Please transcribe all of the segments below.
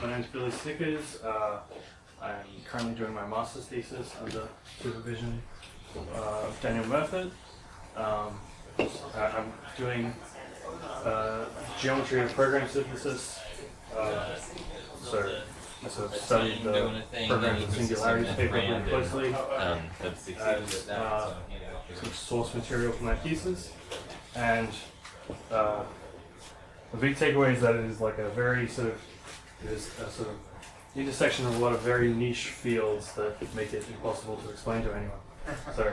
My name is Billy Snikkers. I'm currently doing my master's thesis under supervision of Daniel Murfet. I'm doing geometry of program synthesis. So I sort of studied the programs of Singularities paper pretty closely as sort of source material for my thesis. And the big takeaway is that it is like a very sort of, it is a sort of intersection of a lot of very niche fields that make it impossible to explain to anyone. So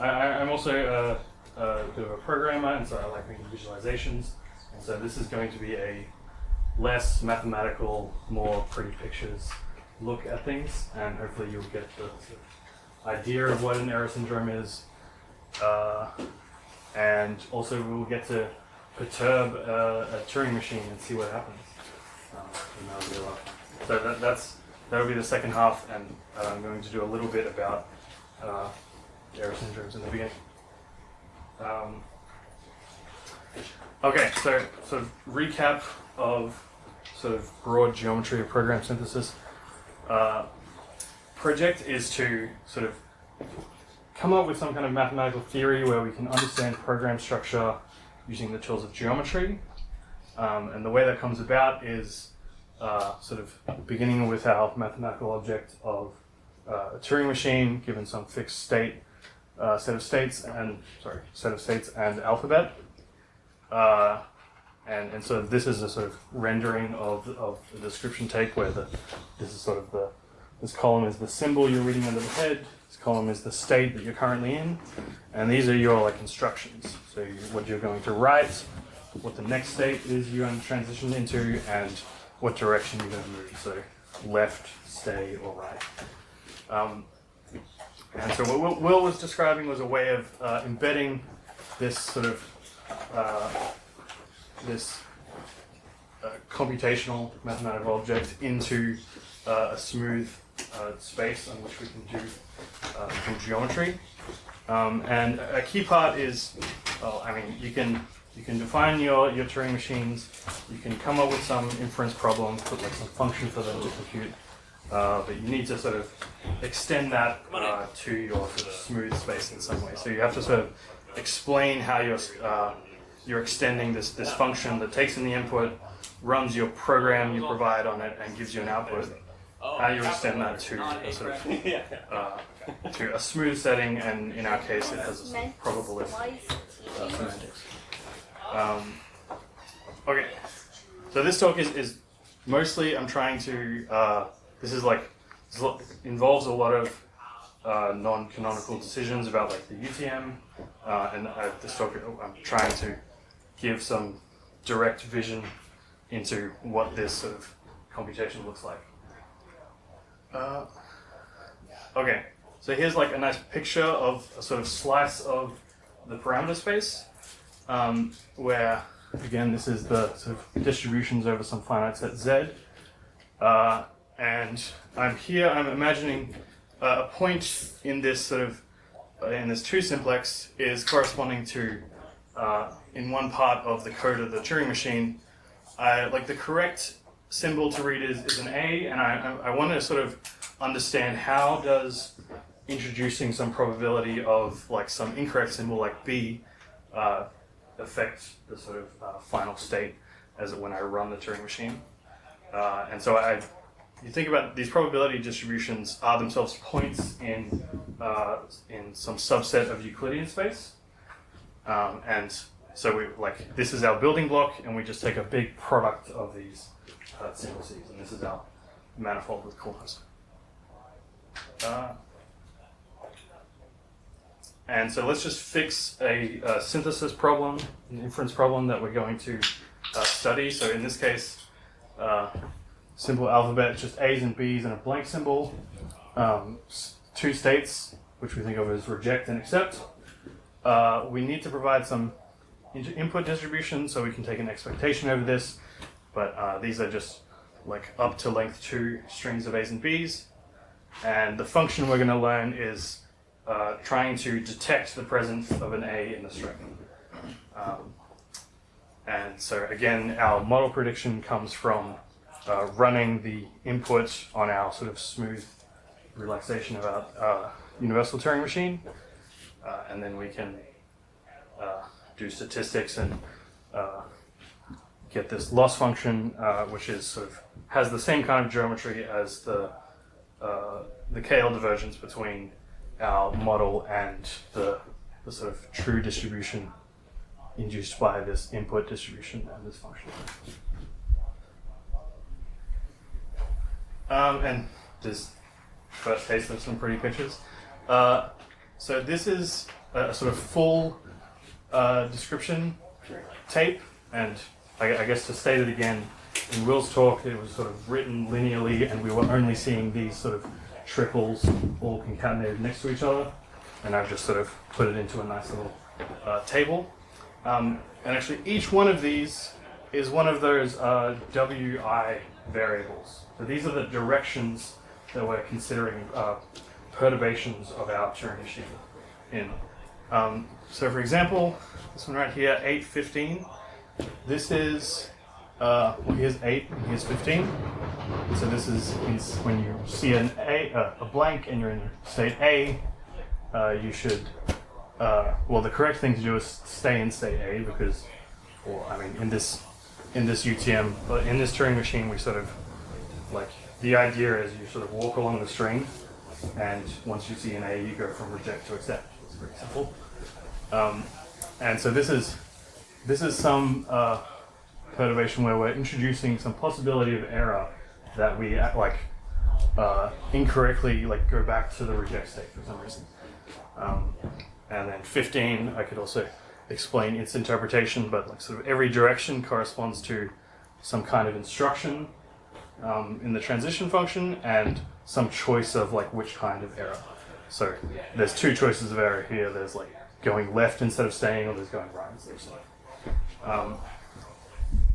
I'm also a bit of a programmer, and so I like making visualizations. And so this is going to be a less mathematical, more pretty pictures look at things, and hopefully you'll get the sort of idea of what an error syndrome is. And also we'll get to perturb a Turing machine and see what happens. And that'll be a lot. So that'll be the second half, and I'm going to do a little bit about error syndromes in the beginning. Okay, so sort of recap of sort of broad geometry of program synthesis. Project is to sort of come up with some kind of mathematical theory where we can understand program structure using the tools of geometry. And the way that comes about is sort of beginning with our mathematical object of a Turing machine given some fixed state, set of states and alphabet. And so this is a sort of rendering of the description take where this is sort of this column is the symbol you're reading under the head. This column is the state that you're currently in, and these are your like instructions. So what you're going to write, what the next state is you're going to transition into, and what direction you're going to move. So left, stay, or right. And so what Will was describing was a way of embedding this sort of computational mathematical object into a smooth space on which we can do some geometry. And a key part is, you can define your Turing machines. You can come up with some inference problem, put like some function for them to compute. But you need to sort of extend that to your sort of smooth space in some way. So you have to sort of explain how you're extending this function that takes in the input, runs your program you provide on it, and gives you an output. How you extend that to a sort of to a smooth setting, and in our case, it has a probabilistic semantics. Okay, so this talk is mostly I'm trying to. Involves a lot of non-canonical decisions about like the UTM, and this talk I'm trying to give some direct vision into what this sort of computation looks like. Okay, so here's like a nice picture of a sort of slice of the parameter space, where again this is the sort of distributions over some finite set Z. And I'm imagining a point in this sort of, in this 2 simplex is corresponding to, in one part of the code of the Turing machine, like the correct symbol to read is an A, and I want to sort of understand how does introducing some probability of like some incorrect symbol like B affect the sort of final state as when I run the Turing machine. And so you think about these probability distributions are themselves points in some subset of Euclidean space, and so this is our building block, and we just take a big product of these syntheses, and this is our manifold with coolness. And so let's just fix a synthesis problem, an inference problem that we're going to study. So in this case, simple alphabet, just A's and B's and a blank symbol. 2 states, which we think of as reject and accept. We need to provide some input distribution so we can take an expectation over this, but these are just like up to length 2 strings of A's and B's. And the function we're going to learn is trying to detect the presence of an A in the string. And so again, our model prediction comes from running the input on our sort of smooth relaxation of our universal Turing machine, and then we can do statistics and get this loss function, which is sort of has the same kind of geometry as the KL divergence between our model and the sort of true distribution induced by this input distribution and this function. And this first taste of some pretty pictures. So this is a sort of full description tape, and I guess to state it again, in Will's talk it was sort of written linearly and we were only seeing these sort of triples all concatenated next to each other, and I've just sort of put it into a nice little table. And actually each one of these is one of those WI variables. So these are the directions that we're considering perturbations of our Turing machine in. So for example, this one right here, 8, 15. This is, well, here's 8 and here's 15. So this is when you see a blank and you're in state A, you should, well, the correct thing to do is stay in state A because, or I mean, in this UTM, but in this Turing machine, we sort of, like, the idea is you sort of walk along the string, and once you see an A, you go from reject to accept. It's pretty simple. And so this is some perturbation where we're introducing some possibility of error that we incorrectly go back to the reject state for some reason. And then 15, I could also explain its interpretation, but sort of every direction corresponds to some kind of instruction in the transition function and some choice of which kind of error. So there's two choices of error here. There's going left instead of staying, or there's going right instead of staying.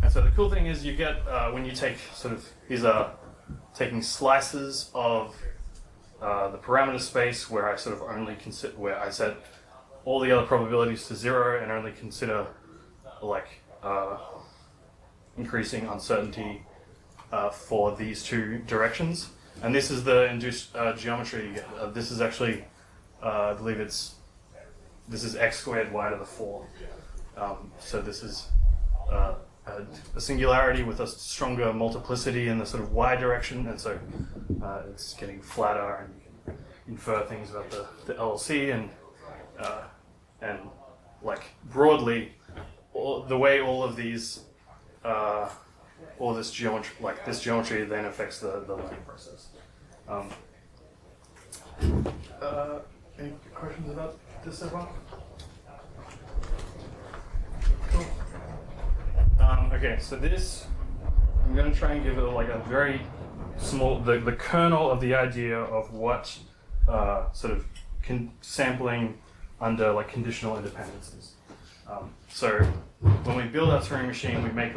And so the cool thing is you get, when you take these are taking slices of the parameter space where I sort of only consider, where I set all the other probabilities to 0 and only consider increasing uncertainty for these two directions. And this is the induced geometry you get. This is actually, I believe this is x squared y to the 4. So this is a singularity with a stronger multiplicity in the sort of y direction, and so it's getting flatter, and you can infer things about the LLC and broadly, the way all of these, all this geometry, this geometry then affects the learning process. Any questions about this so far? Cool. Okay, so this, I'm going to try and give it a very small, the kernel of the idea of what sort of sampling under conditional independence is. So when we build our Turing machine, we make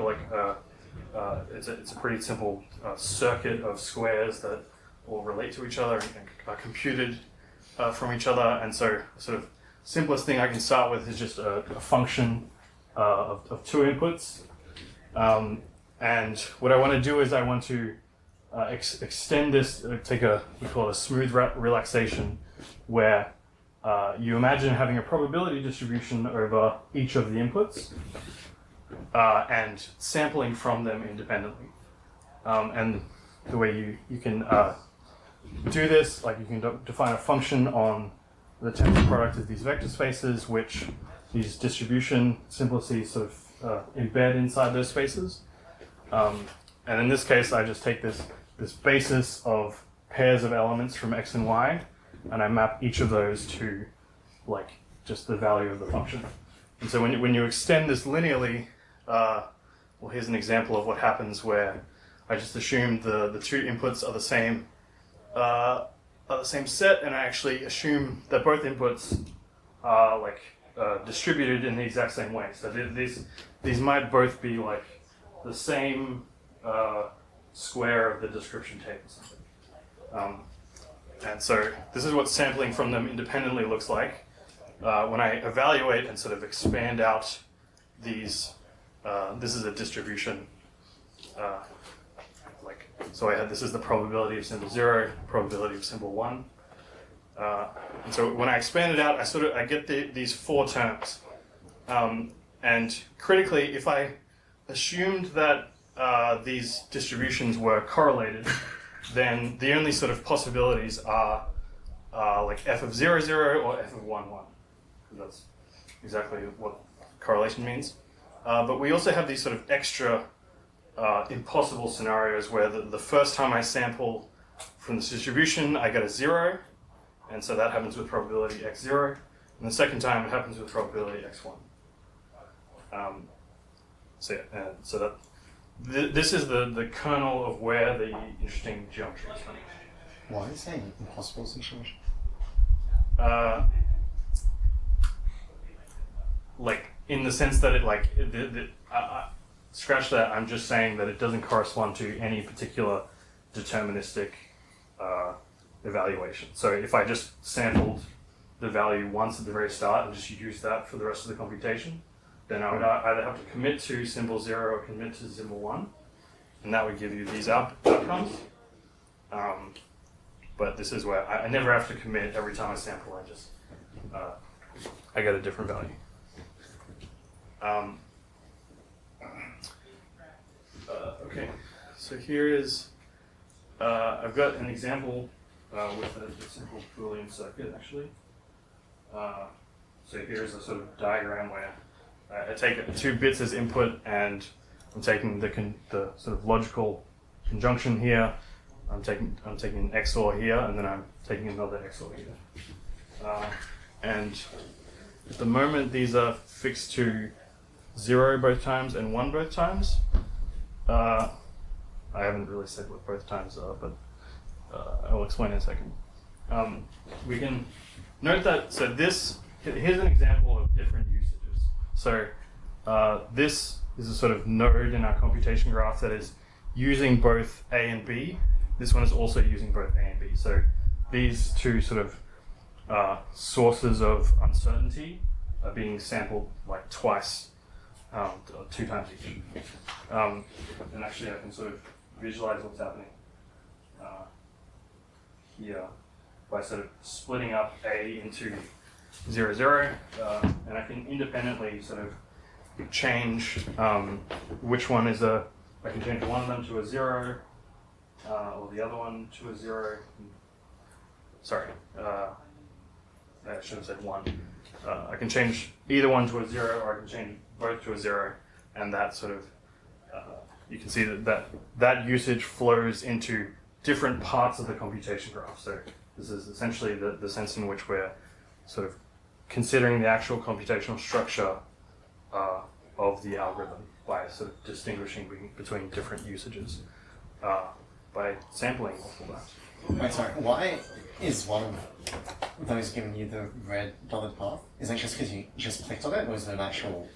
it's a pretty simple circuit of squares that all relate to each other and are computed from each other. And so the sort of simplest thing I can start with is just a function of two inputs. And what I want to do is I want to extend this, we call it a smooth relaxation, where you imagine having a probability distribution over each of the inputs and sampling from them independently. And the way you can do this, you can define a function on the tensor product of these vector spaces, which these distribution simplices sort of embed inside those spaces. And in this case, I just take this basis of pairs of elements from x and y, and I map each of those to just the value of the function. And so when you extend this linearly, well, here's an example of what happens where I just assume the two inputs are the same set, and I actually assume that both inputs are distributed in the exact same way. So these might both be the same square of the description tape or something. And so this is what sampling from them independently looks like. When I evaluate and sort of expand out these this is a distribution. So this is the probability of symbol 0, probability of symbol 1. And so when I expand it out, I get these 4 terms. And critically, if I assumed that these distributions were correlated, then the only sort of possibilities are like f of 0, 0 or f of 1, 1. That's exactly what correlation means. But we also have these sort of extra impossible scenarios where the first time I sample from this distribution, I get a 0, and so that happens with probability x0, and the second time it happens with probability x1. So that this is the kernel of where the interesting geometry is coming. Why are you saying impossible situation? Like in the sense that it scratch that. I'm just saying that it doesn't correspond to any particular deterministic evaluation. So if I just sampled the value once at the very start and just used that for the rest of the computation, then I would either have to commit to symbol 0 or commit to symbol 1, and that would give you these outcomes. But this is where I never have to commit every time I sample. I just I get a different value. Okay, so here is I've got an example with a simple Boolean circuit actually. So here's a sort of diagram where I take 2 bits as input, and I'm taking the sort of logical conjunction here. I'm taking an XOR here, and then I'm taking another XOR here. And at the moment, these are fixed to 0 both times and 1 both times. I haven't really said what both times are, but I'll explain in a second. We can note that, so here's an example of different usages. So this is a sort of node in our computation graph that is using both A and B. This one is also using both A and B. So these 2 sort of sources of uncertainty are being sampled like twice, or 2 times each. And actually I can sort of visualize what's happening here by sort of splitting up A into 0, 0, and I can independently sort of change which one is I can change one of them to a 0, or the other one to a 0. Sorry, I should have said 1. I can change either one to a 0, or I can change both to a 0, and that sort of, you can see that usage flows into different parts of the computation graph. So this is essentially the sense in which we're sort of considering the actual computational structure of the algorithm by sort of distinguishing between different usages by sampling all of that. Wait, sorry. Why is one of those giving you the red dotted path? Is that just because you just clicked on it, or is there an actual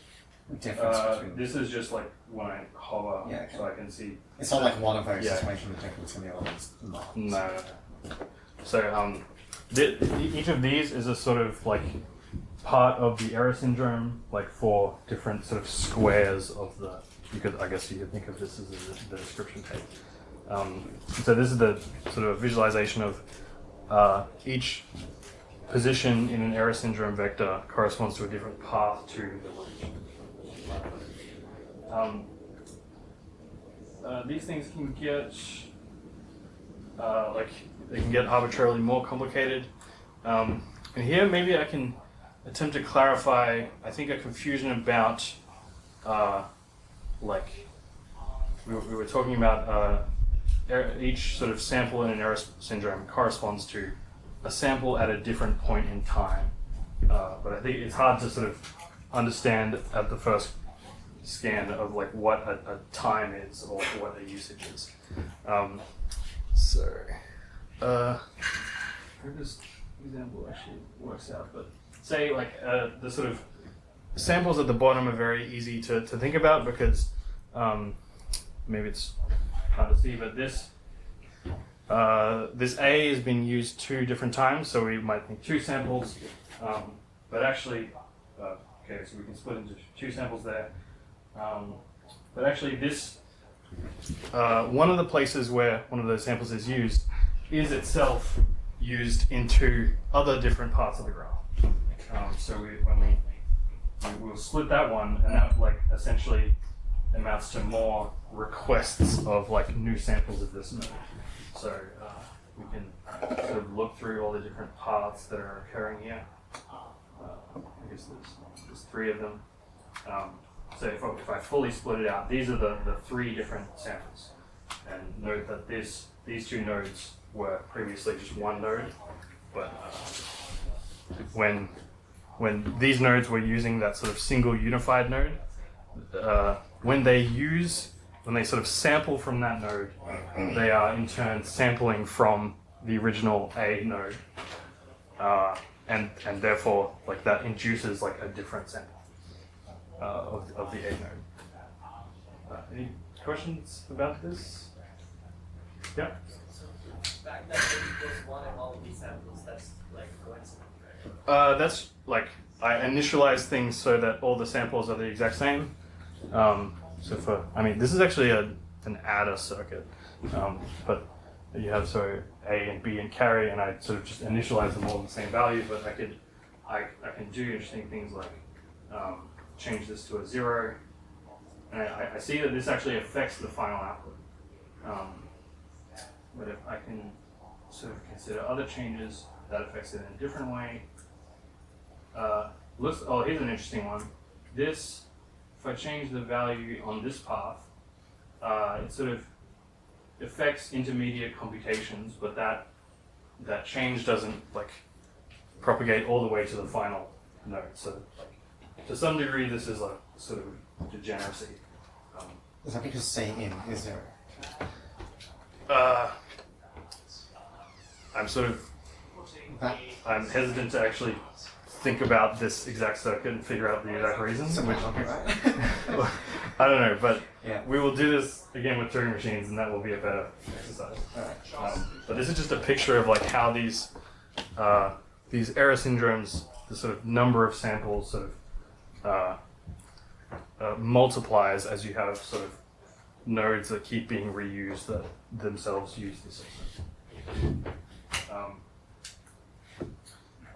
difference between? This is just like when I hover, so I can see. It's not like one of those is making the difference and the other one's not. No. So each of these is a sort of like part of the error syndrome, like for different sort of squares of the. I guess you could think of this as the description tape. So this is the sort of visualization of each position in an error syndrome vector corresponds to a different path to the loop. These things can get they can get arbitrarily more complicated. And here maybe I can attempt to clarify, I think, a confusion about we were talking about each sort of sample in an error syndrome corresponds to a sample at a different point in time. But I think it's hard to sort of understand at the first scan of like what a time is or what a usage is. How this example actually works out, but say like the sort of samples at the bottom are very easy to think about because maybe it's hard to see, but this A is being used 2 different times, so we might think 2 samples, but actually, okay, so we can split into 2 samples there. But actually this, one of the places where one of those samples is used is itself used into other different parts of the graph. So we'll split that one, and that like essentially amounts to more requests of like new samples of this node. So we can sort of look through all the different parts that are occurring here. I guess there's 3 of them. So if I fully split it out, these are the 3 different samples. And note that these 2 nodes were previously just one node, but when these nodes were using that sort of single unified node, when they sort of sample from that node, they are in turn sampling from the original A node, and therefore like that induces like a different sample of the A node. Any questions about this? Yeah. The fact that it equals 1 in all of these samples, that's like coincidence, right? That's like I initialize things so that all the samples are the exact same. This is actually an adder circuit, but you have so A and B and carry, and I sort of just initialize them all in the same value. But I can do interesting things like change this to a 0, and I see that this actually affects the final output. But if I can sort of consider other changes that affects it in a different way. Here's an interesting one. This, if I change the value on this path, it sort of affects intermediate computations, but that change doesn't like propagate all the way to the final node. So like, to some degree, this is like sort of degeneracy. Is that because C in is 0? I'm hesitant to actually think about this exact circuit and figure out the exact reasons. Right? I don't know, but Yeah. we will do this again with Turing machines, and that will be a better exercise. But this is just a picture of like how these error syndromes, the sort of number of samples sort of multiplies as you have sort of nodes that keep being reused that themselves use the system.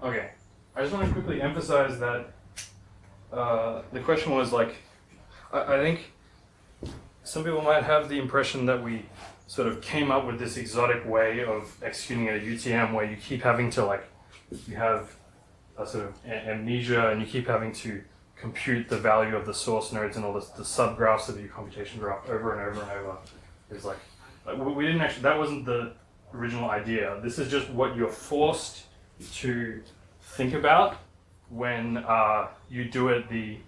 Okay, I just want to quickly emphasize that the question was like, I think some people might have the impression that we sort of came up with this exotic way of executing a UTM where you keep having to like, you have a sort of amnesia and you keep having to compute the value of the source nodes and all the subgraphs of your computation graph over and over and over. It's like we didn't actually, that wasn't the original idea. This is just what you're forced to think about when you do it the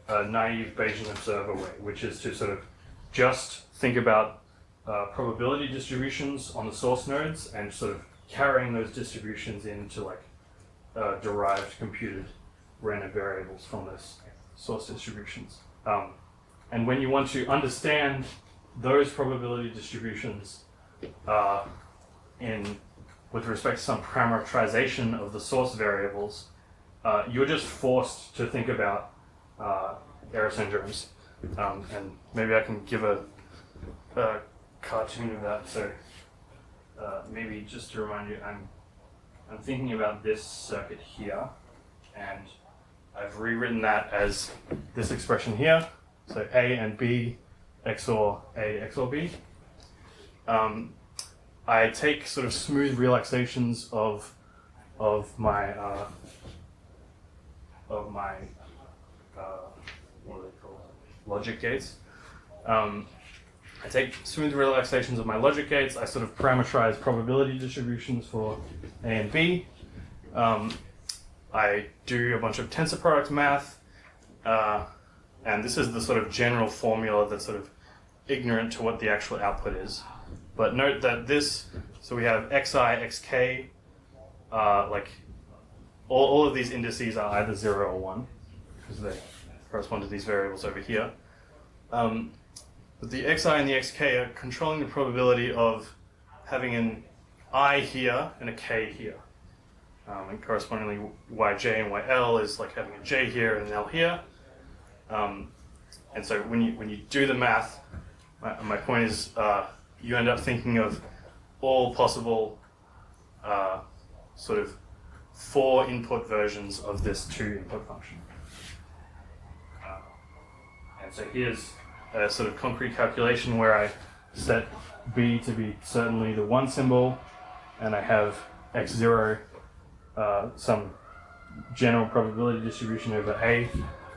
naive Bayesian observer way, which is to sort of just think about probability distributions on the source nodes and sort of carrying those distributions into like derived computed random variables from those source distributions. And when you want to understand those probability distributions with respect to some parameterization of the source variables, you're just forced to think about error syndromes. And maybe I can give a cartoon of that. So maybe just to remind you, I'm thinking about this circuit here, and I've rewritten that as this expression here. So A and B XOR A XOR B. I take sort of smooth relaxations of my what are they called? Logic gates. I take smooth relaxations of my logic gates. I sort of parameterize probability distributions for A and B. I do a bunch of tensor product math, and this is the sort of general formula that's sort of ignorant to what the actual output is. But note that so we have xi, xk, like all of these indices are either 0 or 1, because they correspond to these variables over here. But the xi and the xk are controlling the probability of having an I here and a k here. And correspondingly, yj and yl is like having a j here and an l here. And so when you do the math, my point is you end up thinking of all possible sort of 4 input versions of this 2 input function. And so here's a sort of concrete calculation where I set b to be certainly the 1 symbol, and I have x0 some general probability distribution over A,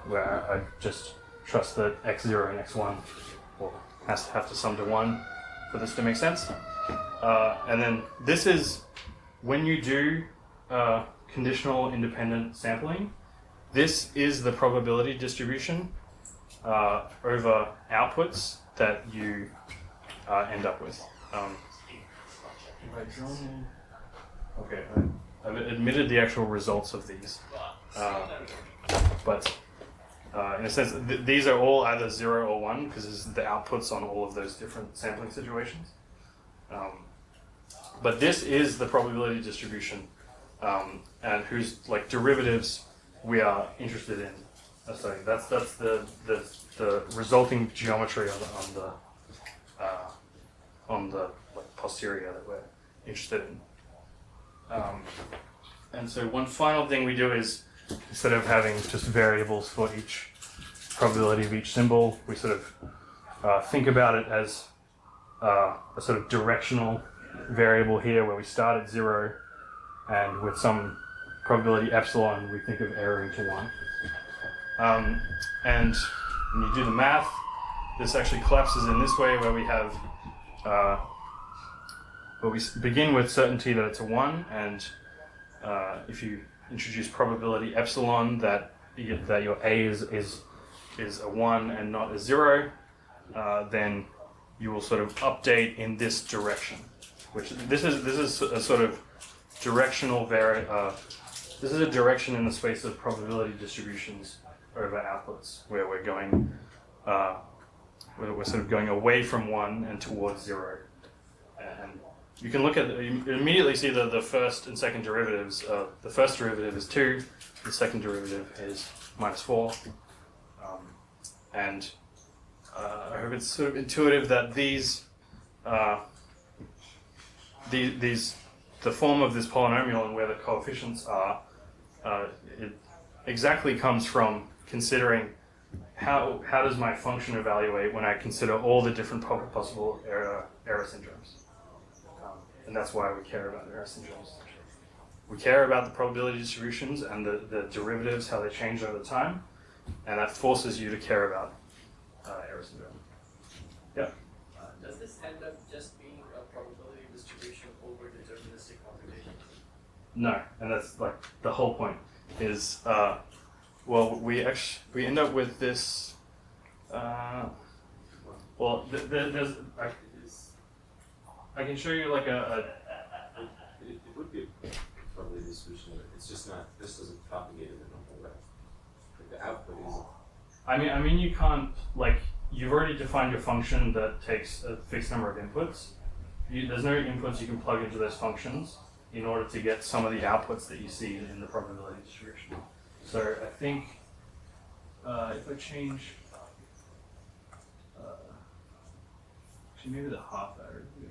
where I just trust that x0 and x1 will have to sum to 1 for this to make sense. And then this is when you do conditional independent sampling, this is the probability distribution over outputs that you end up with. Okay, I've admitted the actual results of these, but in a sense, these are all either 0 or 1 because this is the outputs on all of those different sampling situations. But this is the probability distribution, and whose like derivatives we are interested in studying. That's the resulting geometry on the like, posterior that we're interested in. And so one final thing we do is, instead of having just variables for each probability of each symbol, we sort of think about it as a sort of directional variable here where we start at 0 and with some probability epsilon we think of erroring to 1. And when you do the math, this actually collapses in this way where we have where we begin with certainty that it's a 1, and if you introduce probability epsilon that your A is a 1 and not a 0, then you will sort of update in this direction. Which this is a sort of directional this is a direction in the space of probability distributions over outputs where we're going we're sort of going away from 1 and towards 0. And you can look at you immediately see the first and second derivatives. The first derivative is 2, the second derivative is -4. And I hope it's sort of intuitive that the form of this polynomial and where the coefficients are, it exactly comes from considering how does my function evaluate when I consider all the different possible error syndromes. And that's why we care about error syndromes. We care about the probability distributions and the derivatives, how they change over time, and that forces you to care about error syndrome. Yeah. Does this end up just being a probability distribution over deterministic computation? No, and that's like the whole point is well we end up with this well there's I can show you like it would be a probability distribution. It's just not. This doesn't propagate in a normal way. Like the output is. I mean you can't like you've already defined your function that takes a fixed number of inputs. There's no inputs you can plug into those functions in order to get some of the outputs that you see in the probability distribution. So I think if I change, actually maybe the half adder is a good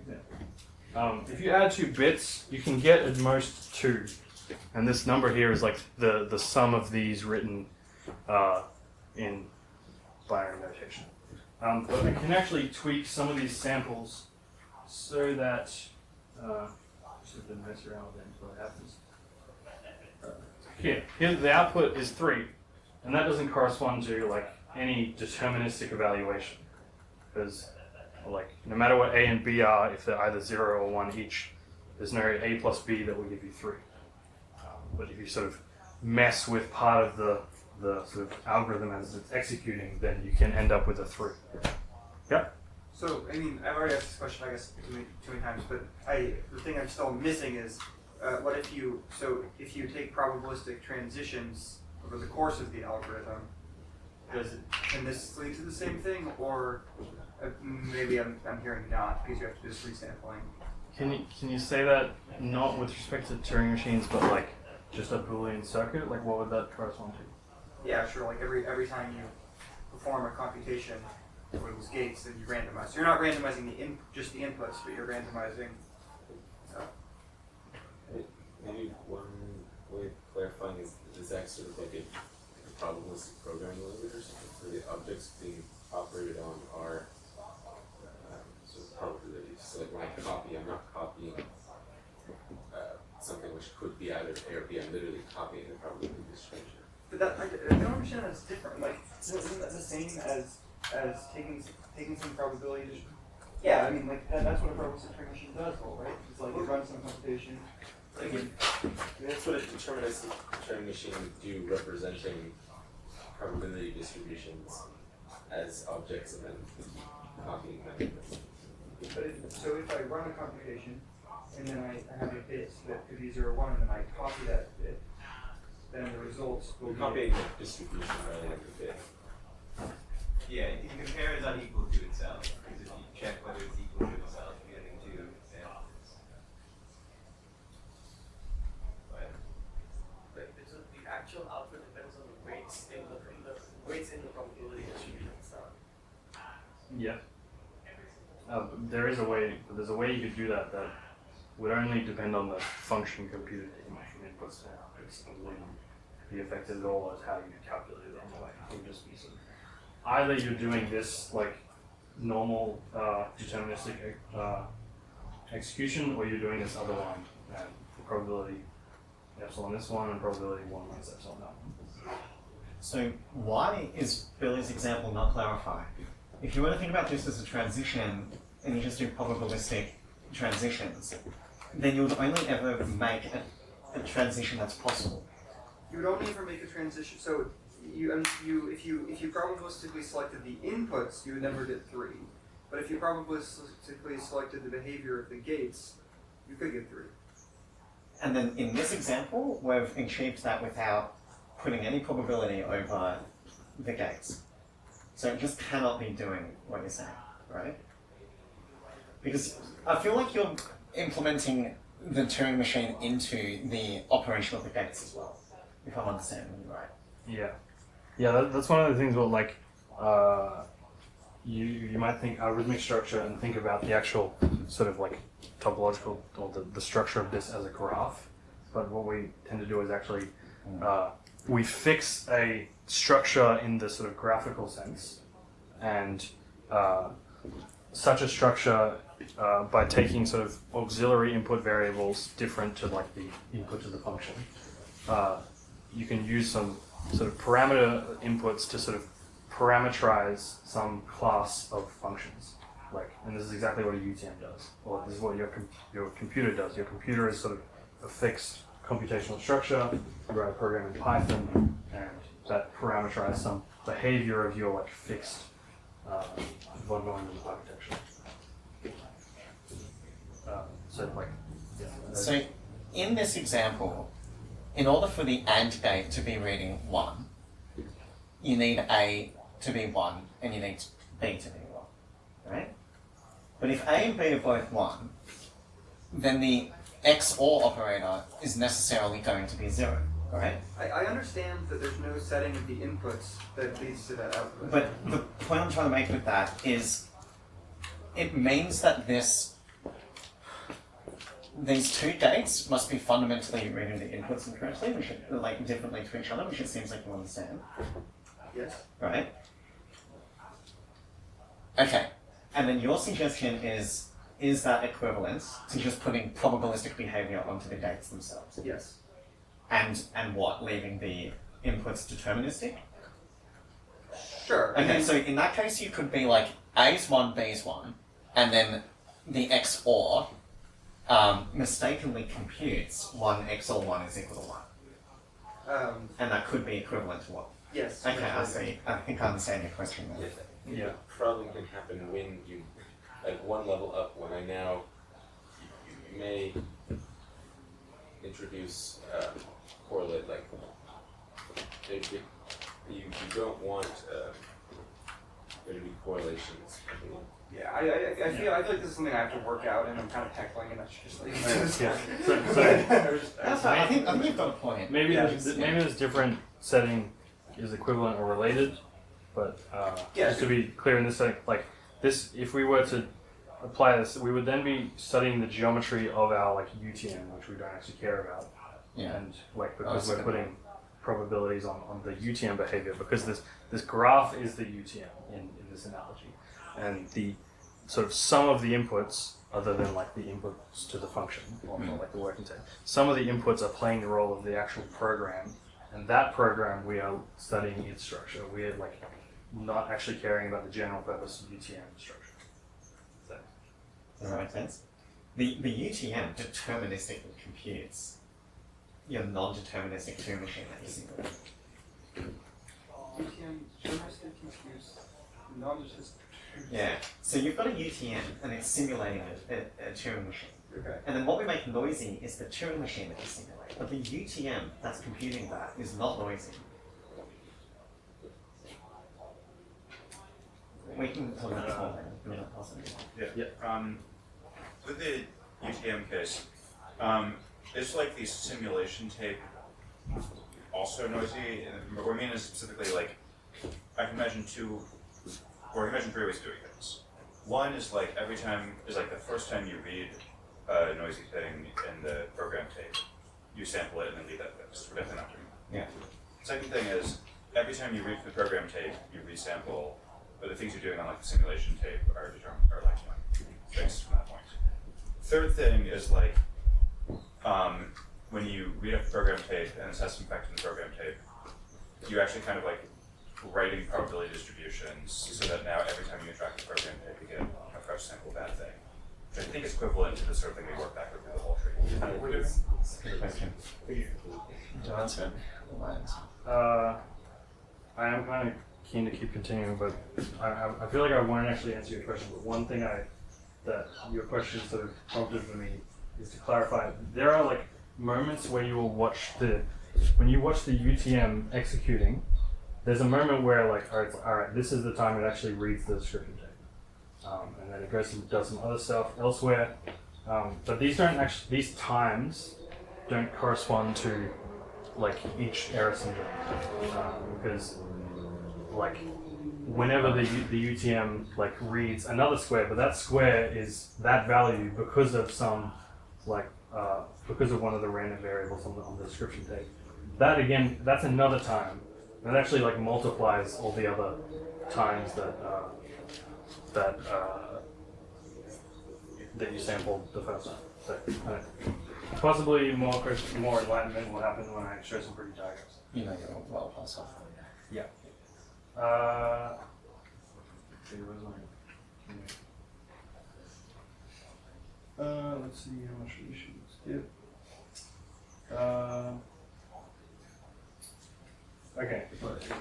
example. If you add 2 bits, you can get at most 2, and this number here is like the sum of these written in binary notation. But we can actually tweak some of these samples so that should have mess around with it until it happens. Here the output is 3, and that doesn't correspond to like any deterministic evaluation, because like no matter what A and B are, if they're either 0 or 1 each, there's no A plus B that will give you 3. But if you sort of mess with part of the sort of algorithm as it's executing, then you can end up with a 3. Yeah. So, I mean, I've already asked this question, I guess, too many times, but the thing I'm still missing is, what if you take probabilistic transitions over the course of the algorithm, can this lead to the same thing, or maybe I'm hearing not, because you have to do this resampling. Can you say that not with respect to Turing machines, but like just a Boolean circuit? Like what would that correspond to? Yeah, sure, like every time you perform a computation for those gates, then you randomize. So you're not randomizing just the inputs, but you're randomizing. Maybe one way of clarifying is that sort of like a probabilistic programming language or something, where the objects being operated on are sort of probabilities. So like when I copy, I'm not copying something which could be either A or B. I'm literally copying the probability distribution. But that I don't understand that's different. Like, isn't that the same as taking some probability? Yeah, I mean, like that's what a probabilistic Turing machine does, right? It's like it runs some computation. Like that's what a deterministic Turing machine would do, representing probability distributions as objects and then copying them. So if I run a computation and then I have a bit that could be 0, 1, and then I copy that bit, then the results will We're be copying the distribution rather than the bit. Yeah, you can compare is unequal to itself, because if you check whether it's equal to itself, you're getting 2 samples. Right, so the actual output depends on the weights in the weights in the probability distribution itself. Yeah. There's a way you could do that would only depend on the function computed in from inputs to outputs. It wouldn't be affected at all as how you calculate it anyway. It would just be sort of either you're doing this like normal deterministic execution, or you're doing this other one, and the probability epsilon this one and probability 1 minus epsilon that one. So why is Billy's example not clarified? If you were to think about this as a transition, and you just do probabilistic transitions, then you would only ever make a transition that's possible. you would only ever make a transition. So if you probabilistically selected the inputs, you would never get 3. But if you probabilistically selected the behavior of the gates, you could get 3. And then in this example, we've achieved that without putting any probability over the gates. So it just cannot be doing what you're saying, right? Because I feel like you're implementing the Turing machine into the operation of the gates as well, if I'm understanding you right. Yeah. Yeah, that's one of the things where like you might think algorithmic structure and think about the actual sort of like topological or the structure of this as a graph. But what we tend to do is actually we fix a structure in the sort of graphical sense, and such a structure by taking sort of auxiliary input variables different to like the input to the function, you can use some sort of parameter inputs to sort of parameterize some class of functions. Like, and this is exactly what a UTM does, or this is what your computer does. Your computer is sort of a fixed computational structure. You write a program in Python, and that parameterizes some behavior of your like fixed von Neumann architecture. So like, yeah. So in this example, in order for the AND gate to be reading 1, you need A to be 1 and you need B to be 1, right? But if A and B are both 1, then the XOR operator is necessarily going to be 0, right? I understand that there's no setting of the inputs that leads to that output. But the point I'm trying to make with that is it means that these two gates must be fundamentally reading the inputs incorrectly, which are like differently to each other, which it seems like you understand. Yes. Right? Okay. And then your suggestion is that equivalent to just putting probabilistic behavior onto the gates themselves? Yes. And what? Leaving the inputs deterministic? Sure. Okay, so in that case you could be like A's 1, B's 1, and then the XOR mistakenly computes 1 XOR 1 is equal to 1. And that could be equivalent to what? Yes. Okay, I see. I think I understand your question now. Yeah. The problem can happen when you, like one level up, when I now, you may introduce correlate, like, you don't want there to be correlations. Yeah, I feel like this is something I have to work out, and I'm kind of heckling, and I should just leave it. Yeah. That's fine. I think you've got a point. Maybe Yeah. maybe this different setting is equivalent or related. But Yeah. just to be clear in this, like this, if we were to apply this, we would then be studying the geometry of our like UTM, which we don't actually care about. Yeah. And like because that's a we're good putting probabilities on the UTM behavior, because this graph is the UTM in this analogy, and the sort of sum of the inputs, other than like the inputs to the function or like the working type, some of the inputs are playing the role of the actual program, and that program we are studying its structure. We are like not actually caring about the general purpose UTM structure. So, Does that make sense? The UTM deterministically computes your non-deterministic Turing machine that you're simulating. UTM deterministic computes non-deterministic. Yeah. So you've got a UTM and it's simulating a Turing machine. Okay. And then what we make noisy is the Turing machine that you simulate. But the UTM that's computing that is not noisy. We can talk about this more later. Do you want to pass it? Yeah. With the UTM case, is like the simulation tape also noisy? And what I mean is specifically like, I can imagine three ways of doing things. One is like every time, is like the first time you read a noisy thing in the program tape, you sample it and then leave that fixed. We're definitely not doing that. Yeah. Second thing is, every time you read the program tape, you resample, but the things you're doing on like the simulation tape are fixed from that point. Third thing is like, when you read up the program tape and this has some effect in the program tape, you actually kind of like writing probability distributions so that now every time you interact with the program tape, you get a fresh sample bad thing. Which I think is equivalent to the sort of thing we work backward through the whole tree. That's a good question. To answer it. I am kind of keen to keep continuing, but I feel like I won't actually answer your question. But one thing that your question sort of prompted for me is to clarify. There are like moments where you will watch when you watch the UTM executing, there's a moment where like, all right, this is the time it actually reads the description tape, and then it goes and does some other stuff elsewhere. But these times don't correspond to like each error syndrome, because like whenever the UTM like reads another square, but that square is that value because of some like because of one of the random variables on the description tape. That again, that's another time. That actually like multiplies all the other times that you sampled the first time. So possibly more enlightenment will happen when I show some pretty diagrams. You know you're well past off. Yeah. Let's see how much we should skip. Okay,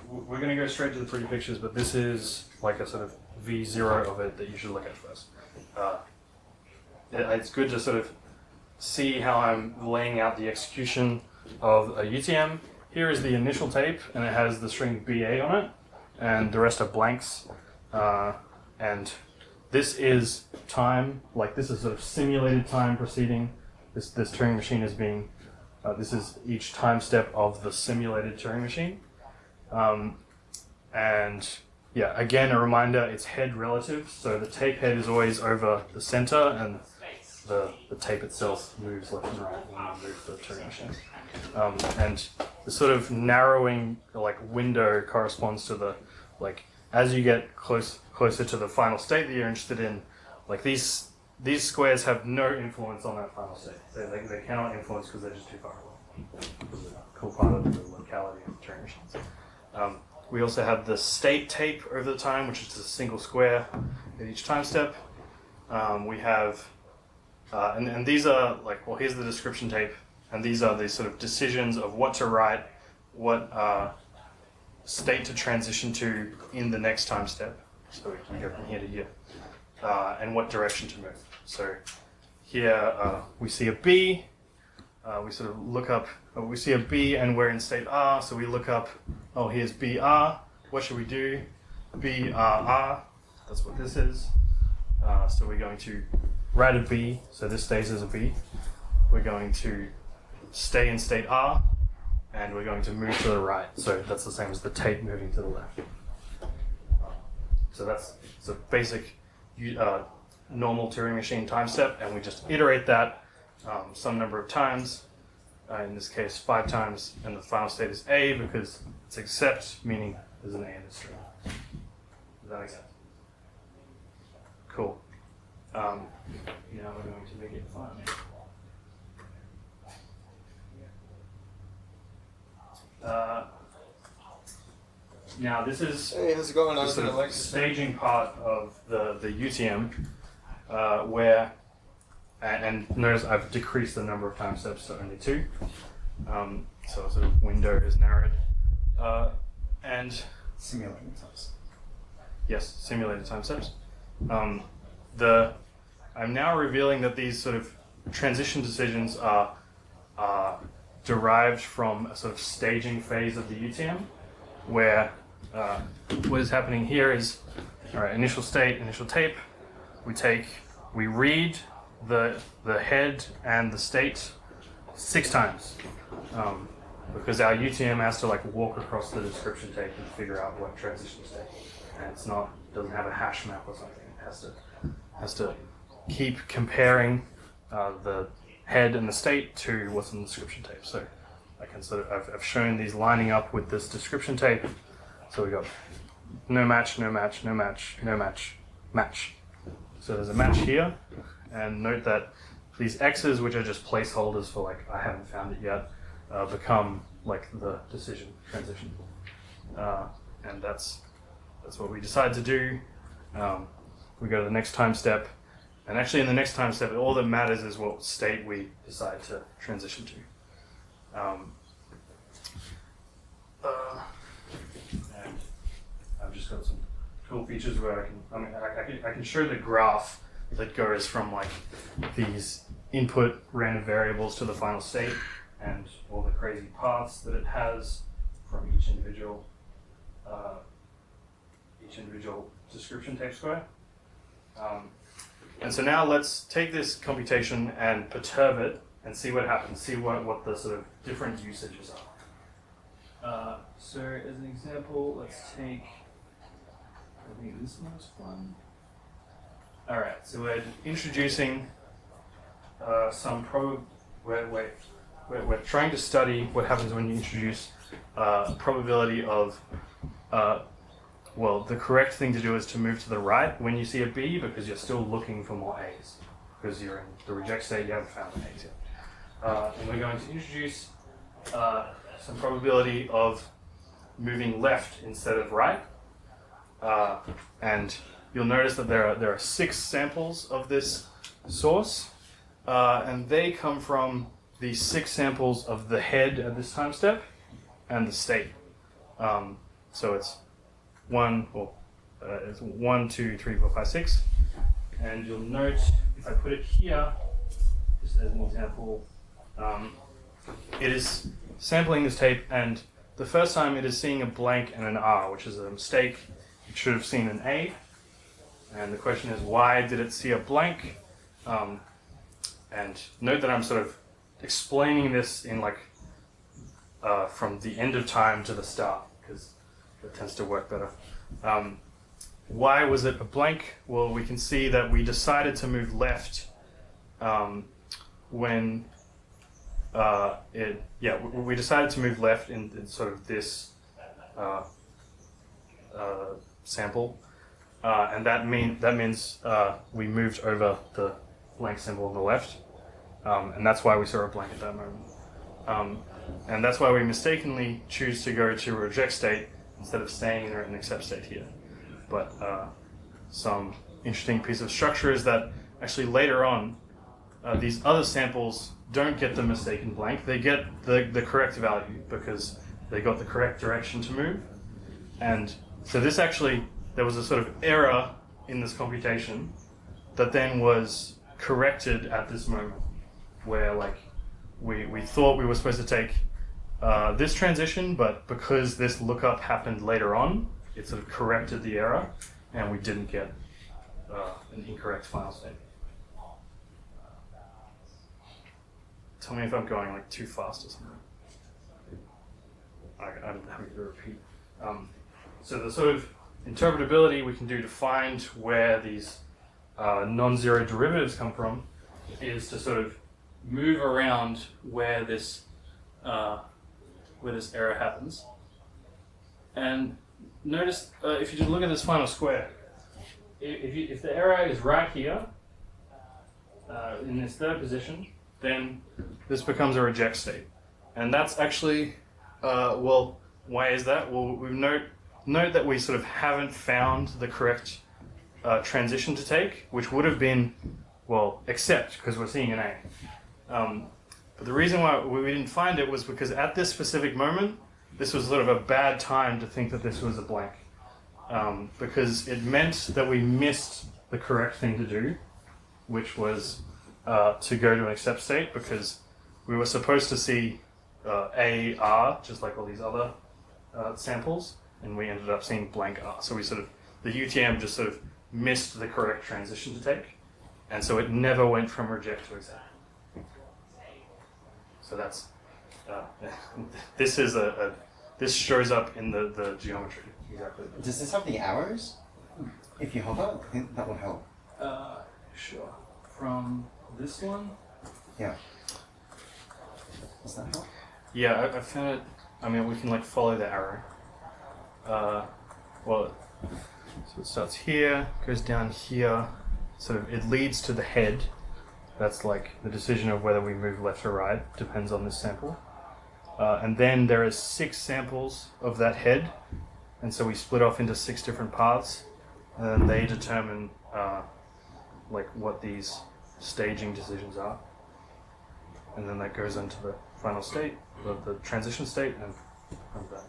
we're going to go straight to the pretty pictures, but this is like a sort of V0 of it that you should look at first. It's good to sort of see how I'm laying out the execution of a UTM. Here is the initial tape, and it has the string BA on it, and the rest are blanks. And this is time, like this is sort of simulated time proceeding. This Turing machine is being, this is each time step of the simulated Turing machine. And yeah, again, a reminder, it's head relative, so the tape head is always over the center, and the tape itself moves left and right when you move the Turing machine. And the sort of narrowing like window corresponds to the, like, as you get closer to the final state that you're interested in, like these squares have no influence on that final state. They cannot influence because they're just too far away. This is a cool part of the locality of Turing machines. We also have the state tape over the time, which is just a single square at each time step. We have, and these are like, well, here's the description tape, and these are the sort of decisions of what to write, what state to transition to in the next time step. So we can go from here to here, and what direction to move. So here we see a B. We sort of look up, we see a B and we're in state R, so we look up, oh, here's BR, what should we do? BRR, that's what this is. So we're going to write a B, so this stays as a B. We're going to stay in state R, and we're going to move to the right, so that's the same as the tape moving to the left. So that's a basic normal Turing machine time step, and we just iterate that some number of times. In this case, 5 times, and the final state is A because it's except, meaning there's an A in the string. Does that make sense? Cool. Now we're going to make it fun. Now this is Hey, how's it going? the sort of staging part of the UTM, where, and notice I've decreased the number of time steps to only 2, so sort of window is narrowed, and Simulating types. yes, simulated time steps. I'm now revealing that these sort of transition decisions are derived from a sort of staging phase of the UTM, where what is happening here is, all right, initial state, initial tape. We read the head and the state 6 times, because our UTM has to like walk across the description tape and figure out what transition state, and doesn't have a hash map or something. It has to keep comparing the head and the state to what's in the description tape. So I can I've shown these lining up with this description tape. So we got no match, no match, no match, no match, match. So there's a match here, and note that these X's, which are just placeholders for like I haven't found it yet, become like the decision transition, and that's what we decide to do. We go to the next time step, and actually in the next time step, all that matters is what state we decide to transition to. And I've just got some cool features where I can show the graph that goes from like these input random variables to the final state, and all the crazy paths that it has from each individual description tape square. And so now let's take this computation and perturb it and see what happens, see what the sort of different usages are. So as an example, let's take, I think this one is fun. All right, so we're introducing we're trying to study what happens when you introduce probability of, well, the correct thing to do is to move to the right when you see a B, because you're still looking for more A's, because you're in the reject state, you haven't found an A's yet. And we're going to introduce some probability of moving left instead of right. And you'll notice that there are 6 samples of this source, and they come from the 6 samples of the head at this time step and the state. So it's 1, 2, 3, 4, 5, 6. And you'll note, if I put it here, just as an example, it is sampling this tape, and the first time it is seeing a blank and an R, which is a mistake. It should have seen an A. And the question is, why did it see a blank? And note that I'm sort of explaining this in like from the end of time to the start, because it tends to work better. Why was it a blank? Well, we can see that we decided to move left when we decided to move left in sort of this sample, and that means we moved over the blank symbol on the left, and that's why we saw a blank at that moment. And that's why we mistakenly choose to go to a reject state instead of staying in an accept state here. But some interesting piece of structure is that actually later on, these other samples don't get the mistaken blank. They get the correct value because they got the correct direction to move. And so this actually, there was a sort of error in this computation that then was corrected at this moment, where like we thought we were supposed to take this transition, but because this lookup happened later on, it sort of corrected the error, and we didn't get an incorrect final state. Tell me if I'm going like too fast or something. I'm having to repeat. So the sort of interpretability we can do to find where these non-zero derivatives come from is to sort of move around where this error happens. And notice if you just look at this final square, if the error is right here in this third position, then this becomes a reject state. And that's actually, well, why is that? Well, we note that we sort of haven't found the correct transition to take, which would have been, well, accept, because we're seeing an A. But the reason why we didn't find it was because at this specific moment, this was sort of a bad time to think that this was a blank. Because it meant that we missed the correct thing to do, which was to go to an accept state, because we were supposed to see A, R, just like all these other samples, and we ended up seeing blank R. So we sort of, the UTM just sort of missed the correct transition to take, and so it never went from reject to accept. So that's, this is this shows up in the geometry. Exactly. Does this have the arrows? If you hover, I think that would help. Sure. From this one? Yeah. Does that help? Yeah, I found it. I mean, we can like follow the arrow. Well, so it starts here, goes down here, sort of, it leads to the head. That's like the decision of whether we move left or right, depends on this sample. And then there is 6 samples of that head, and so we split off into 6 different paths, and then they determine like what these staging decisions are. And then that goes into the final state, the transition state, and comes back.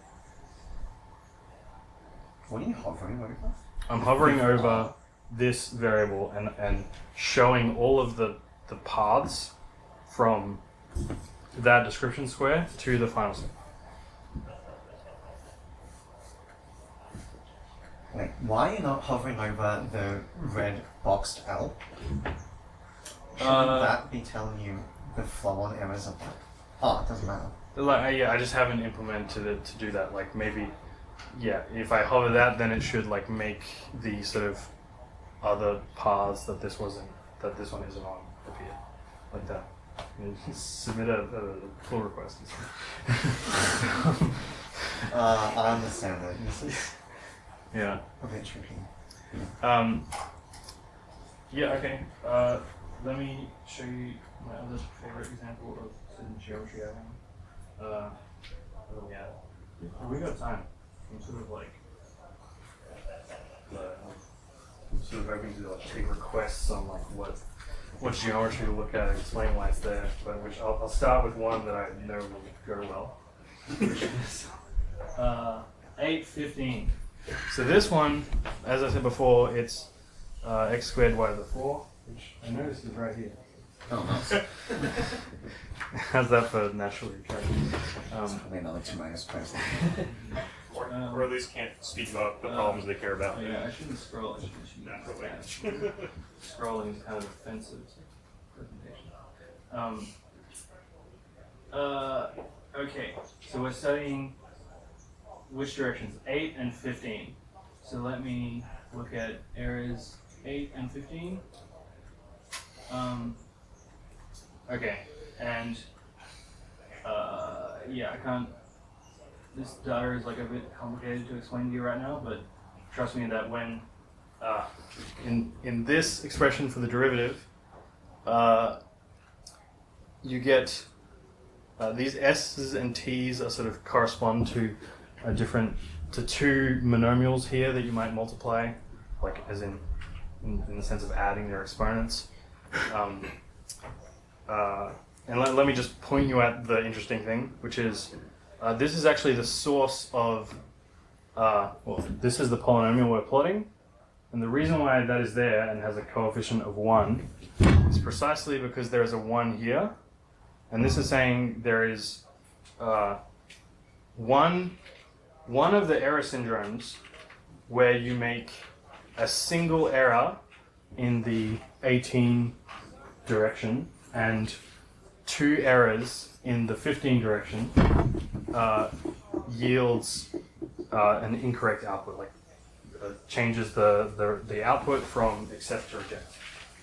What are you hovering over? I'm hovering over this variable and showing all of the paths from that description square to the final state. Wait, why are you not hovering over the red boxed L? Shouldn't that be telling you the flow-on errors of that? Oh, it doesn't matter. Like, yeah, I just haven't implemented it to do that. Like maybe, yeah, if I hover that, then it should like make the sort of other paths that this one isn't on appear, like that. And submit a pull request. I understand that. This is Yeah. a bit tricky. Yeah. Okay. Let me show you my other favorite example of certain geometry I have. What do we have? We got time. I'm sort of like, I'm sort of hoping to like take requests on like what geometry to look at and explain why it's there. But which I'll start with one that I know will go well. Which is 815. So this one, as I said before, it's x squared y to the 4, which I noticed is right here. Oh, nice. How's that for naturally occurring? Probably another 2 minus person. Or at least can't speak about the problems they care about. Yeah, I shouldn't scroll. I should Naturally. Scrolling is kind of offensive to presentation. Okay, so we're studying which directions? 8 and 15. So let me look at areas 8 and 15. Okay, and yeah, I can't. This data is like a bit complicated to explain to you right now, but trust me that when in this expression for the derivative, you get these s's and t's are sort of correspond to to 2 monomials here that you might multiply, like as in the sense of adding their exponents. And let me just point you at the interesting thing, which is this is actually the source of, well, this is the polynomial we're plotting. And the reason why that is there and has a coefficient of 1 is precisely because there is a 1 here. And this is saying there is one of the error syndromes where you make a single error in the 18 direction and 2 errors in the 15 direction yields an incorrect output. Like changes the output from accept to reject.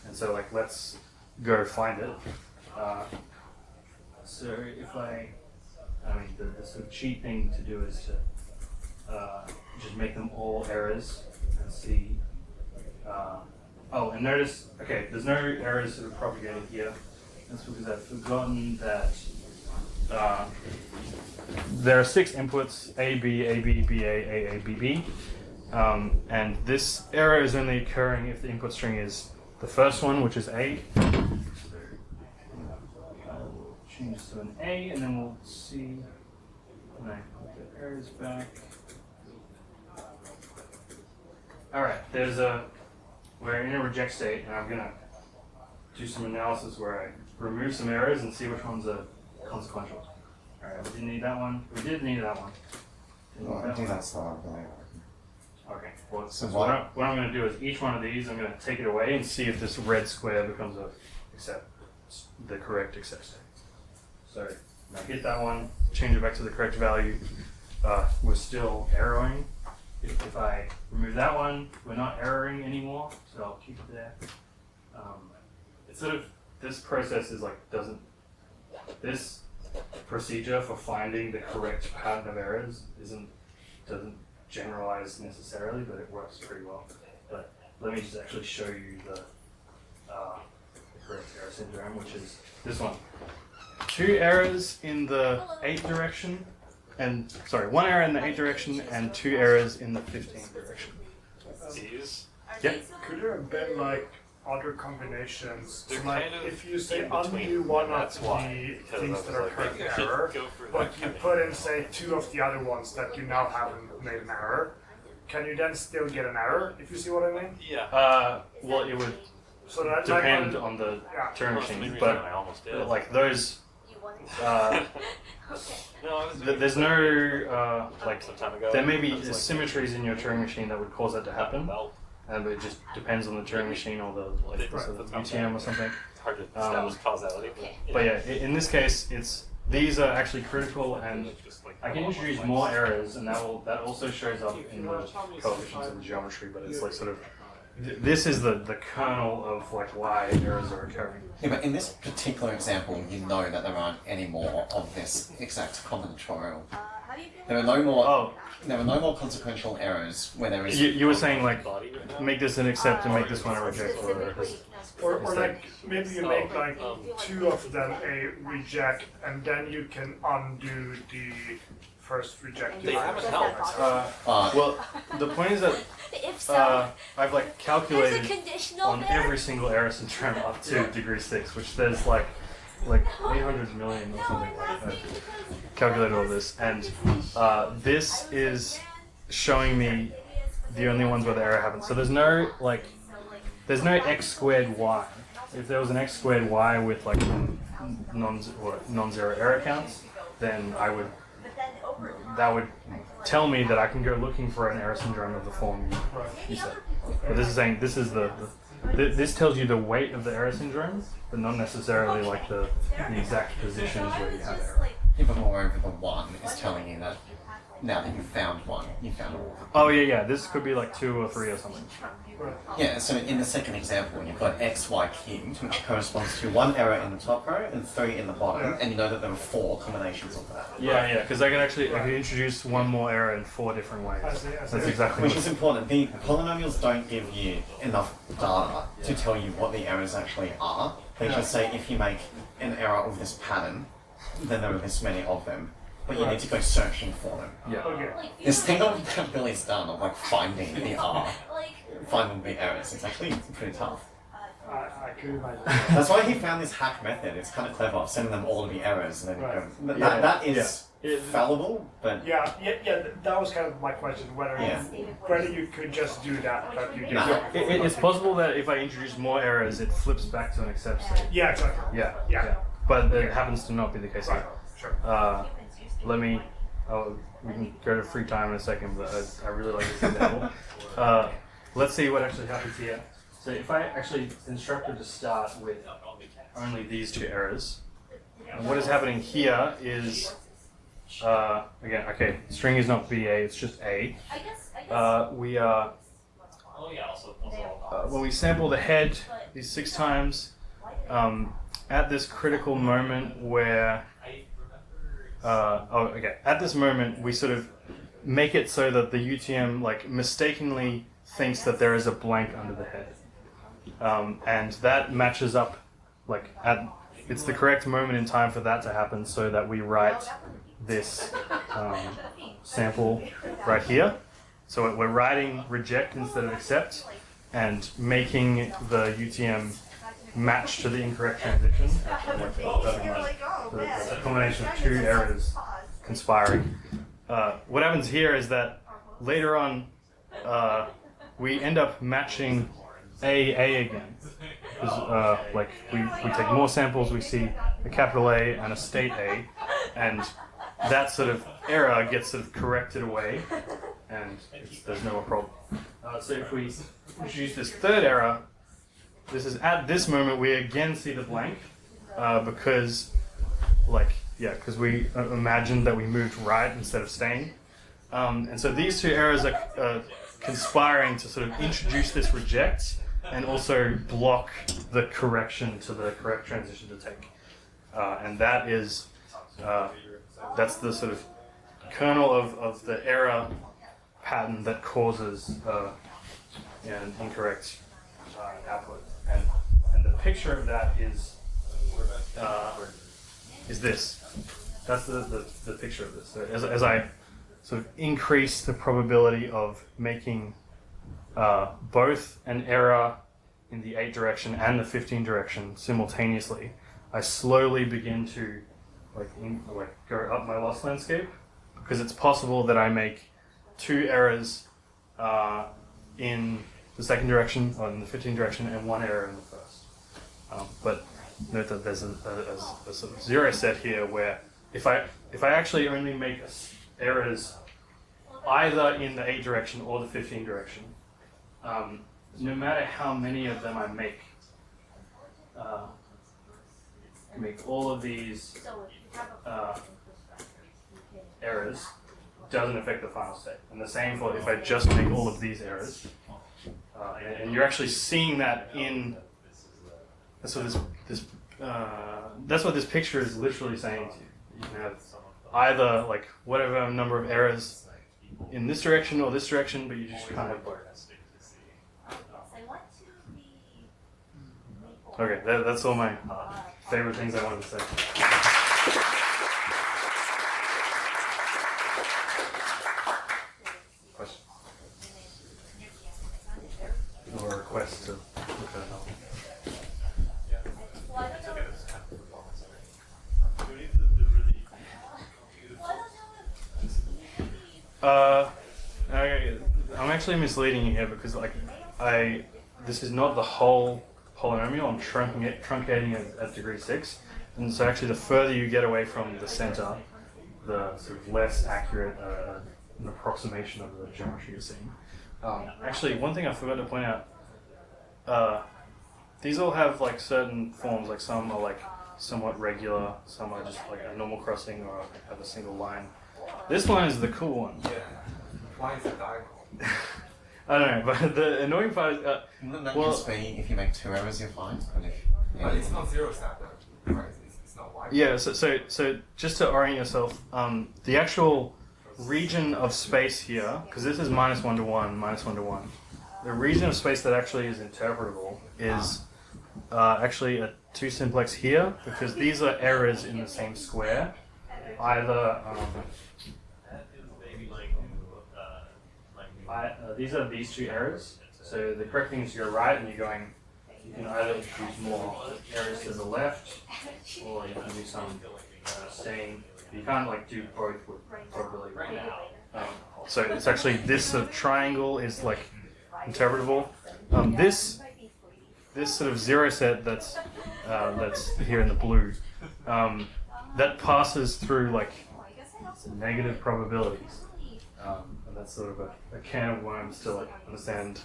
And so like let's go find it. So if I mean the sort of cheat thing to do is to just make them all errors and see. Oh, and notice, okay, there's no errors sort of propagated here. That's because I've forgotten that there are 6 inputs, A, B, A, B, B, A, B, B. And this error is only occurring if the input string is the first one, which is A. So I'll change this to an A, and then we'll see when I put the errors back. Alright, we're in a reject state, and I'm gonna do some analysis where I remove some errors and see which ones are consequential. Alright, we didn't need that one. We did need that one. Didn't need Well, I that think one. that's the one. Okay, well, So so what I'm going to do is each one of these, I'm going to take it away and see if this red square becomes the correct accept state. So I hit that one, change it back to the correct value. We're still erroring. If I remove that one, we're not erroring anymore, so I'll keep it there. It's sort of, this process is like, this procedure for finding the correct pattern of errors doesn't generalize necessarily, but it works pretty well. But let me just actually show you the correct error syndrome, which is this one. 2 errors in the 8th direction, and sorry, 1 error in the 8th direction and 2 errors in the 15th direction. These. Yep. Could there have been like other combinations? They're Like kind of if you say in between. undo one of That's why, the because things I that was are like, correct maybe I should error, go for but that you kind of put in say 2 of the other ones that you now haven't made an error, can you then still get an error? If you see what I mean? Yeah. Well, it would So that depend like, on the yeah. Turing Well, that's the machine, main reason but I almost did. like those, No, I was there's no like some time ago. there may be I was like, asymmetries in your Turing machine that would cause that to happen, Well, and it just depends on the Turing machine or the like the sort of Right. UTM or something. it's hard to establish causality. But yeah, in this case, these are actually critical, and I can introduce more errors, and that also shows up in the coefficients of the geometry. But it's like sort of this is the kernel of like why errors are occurring. Yeah, but in this particular example, you know that there aren't any more of this exact combinatorial. There are no more. Oh, There are no more consequential errors where there is. you were saying like Body right now. make this an accept and make this one a reject, or this. or like maybe you make like 2 of them a reject, and then you can undo the first reject. They haven't helped. Well, the point is that If so, I've like there's a calculated conditional on there. every single error syndrome up to degree 6, which there's like 800 million or something like that. Calculated all this, and this is showing me the only ones where the error happens. So there's no x squared y. If there was an x squared y with like non-zero error counts, then that would tell me that I can go looking for an error syndrome of the form you said. But this is saying this is this tells you the weight of the error syndrome, but not necessarily like the exact positions where you have error. Yeah, but moreover, the 1 is telling you that now that you've found one, you found all. Oh yeah, this could be like 2 or 3 or something. Yeah, so in the second example, you've got xy cubed, which corresponds to 1 error in the top row and 3 in the bottom, and you know that there are 4 combinations of that. Yeah, because I can introduce one more error in 4 different ways. I see. That's exactly Which what is important. The polynomials don't give you enough data to tell you what the errors actually are. They just say if you make an error of this pattern, then there are this many of them. But you need to go searching for them. Yeah. Okay. This thing that Billy's done of like finding the R, finding the errors, it's actually pretty tough. I could imagine. That's why he found this hack method. It's kind of clever, sending them all of the errors and then Right. go. Yeah, That is yeah. fallible, but Yeah, that was kind of my question, whether you could just do that, but you Nah. just It's possible that if I introduce more errors, it flips back to an accept state. Yeah, exactly. Yeah. But it happens to not be the case Right. here. Sure. We can go to free time in a second, but I really like this example. Let's see what actually happens here. So if I actually instructed to start with only these 2 errors, and what is happening here is, again, okay, string is not BA, it's just A. We are when we sample the head these 6 times, at this critical moment where, at this moment we sort of make it so that the UTM like mistakenly thinks that there is a blank under the head, and that matches up like it's the correct moment in time for that to happen, so that we write this sample right here. So we're writing reject instead of accept, and making the UTM match to the incorrect transition. A combination of 2 errors conspiring. What happens here is that later on we end up matching A again. Because like we take more samples, we see a capital A and a state A, and that sort of error gets sort of corrected away, and there's no problem. So if we introduce this third error, this is at this moment we again see the blank, because we imagined that we moved right instead of staying. And so these 2 errors are conspiring to sort of introduce this reject and also block the correction to the correct transition to take. And that is, that's the sort of kernel of the error pattern that causes an incorrect output. And the picture of that is this. That's the picture of this. So as I sort of increase the probability of making both an error in the 8 direction and the 15 direction simultaneously, I slowly begin to go up my loss landscape, because it's possible that I make 2 errors in the second direction or in the 15 direction and 1 error in the first. But note that there's a sort of 0 set here where if I actually only make errors either in the 8 direction or the 15 direction, no matter how many of them I make all of these errors doesn't affect the final state. And the same for if I just make all of these errors. And you're actually seeing that in, so that's what this picture is literally saying to you. You can have either like whatever number of errors in this direction or this direction, but you just can't have both. Okay, that's all my favorite things I wanted to say. Questions? Or a request to look at it. I'm actually misleading you here, because this is not the whole polynomial. I'm truncating it at degree 6, and so actually the further you get away from the center, the sort of less accurate an approximation of the geometry you're seeing. Actually, one thing I forgot to point out, these all have like certain forms. Like some are like somewhat regular, some are just like a normal crossing or have a single line. This one is the cool one. Yeah. Why is it diagonal? I don't know, but the annoying part is, Wouldn't that just be if you make 2 errors, you're fine? But it's not 0 stack though, right? It's not y. yeah. So just to orient yourself, the actual region of space here, because this is -1 to 1, -1 to 1. The region of space that actually is interpretable is actually a 2 simplex here, because these are errors in the same square. Either these are these 2 errors. So the correct thing is to go right, and you can either introduce more errors to the left, or you can do some staying. You can't like do both with probability. So it's actually this sort of triangle is like interpretable. This sort of 0 set that's here in the blue, that passes through like negative probabilities. And that's sort of a can of worms to like understand.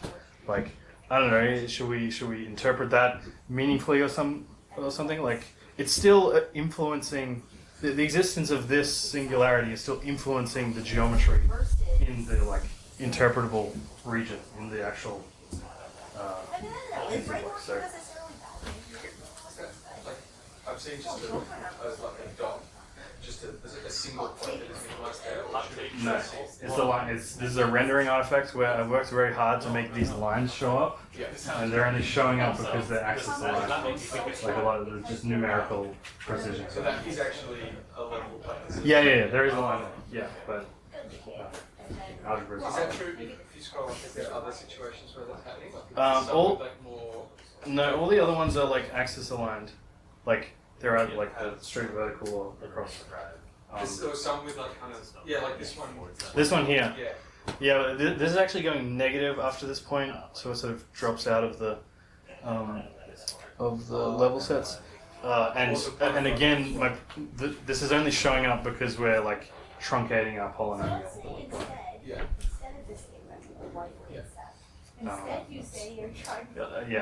Like, I don't know, should we interpret that meaningfully or something? Like, it's still influencing the existence of this singularity is still influencing the geometry in the like interpretable region, in the actual simplex. So I'm seeing just a dot, just a single point that is minimized there. Or should no, it's the line. This is a rendering artifact where I worked very hard to make these lines show up, and they're only showing up because they're axis aligned. Like a lot of the just numerical precision. So that is actually a level place. Yeah, there is a line. Yeah, but algebra is Is that true if you scroll up? Is there other situations where that's happening? all Like more. no, all the other ones are like axis aligned, like they're at like the straight vertical or across. Or some with like kind of like this one. This one here. Yeah. Yeah, this is actually going negative after this point, so it sort of drops out of the level sets. And again, this is only showing up because we're like truncating our polynomial. Yeah.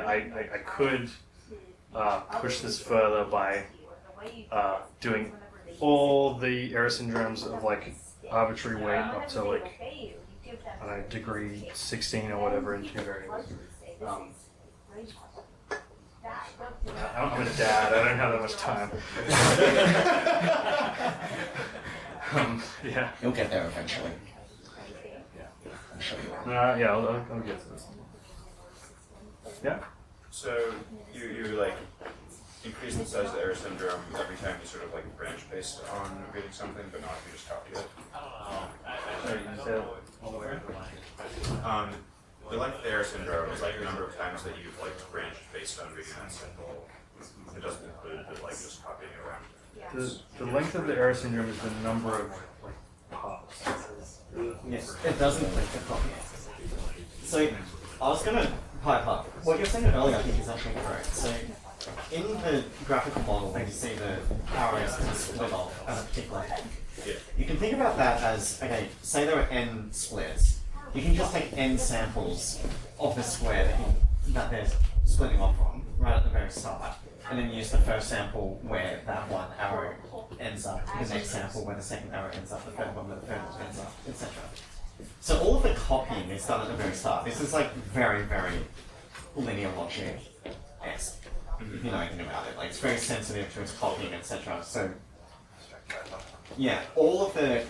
I could push this further by doing all the error syndromes of like arbitrary weight up to like I don't know, degree 16 or whatever in two variables. I'm a dad. I don't have that much time. Yeah. You'll get there eventually. Yeah, I'll get to this. Yeah. So you like increase the size of the error syndrome every time you sort of like branch based on reading something, but not if you just copy it. Sorry, you said The length of the error syndrome is like the number of times that you've like branched based on reading that symbol. It doesn't include the like just copying it around. the length of the error syndrome is the number of like pops. Yes, it doesn't link the copy. So I was gonna pipe up. What you're saying earlier I think is actually correct. So in the graphical model when you see the arrows that split off at a particular head, you can think about that as, okay, say there are n splits. You can just take n samples of the square that they're splitting off from, right at the very start, and then use the first sample where that one arrow ends up, the next sample where the second arrow ends up, the third one where the third one ends up, etc. So all of the copying is done at the very start. This is like very, very linear logic-esque, if you know anything about it. Like it's very sensitive to its copying, etc. So yeah, all of the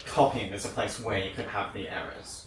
copying is a place where you could have the errors.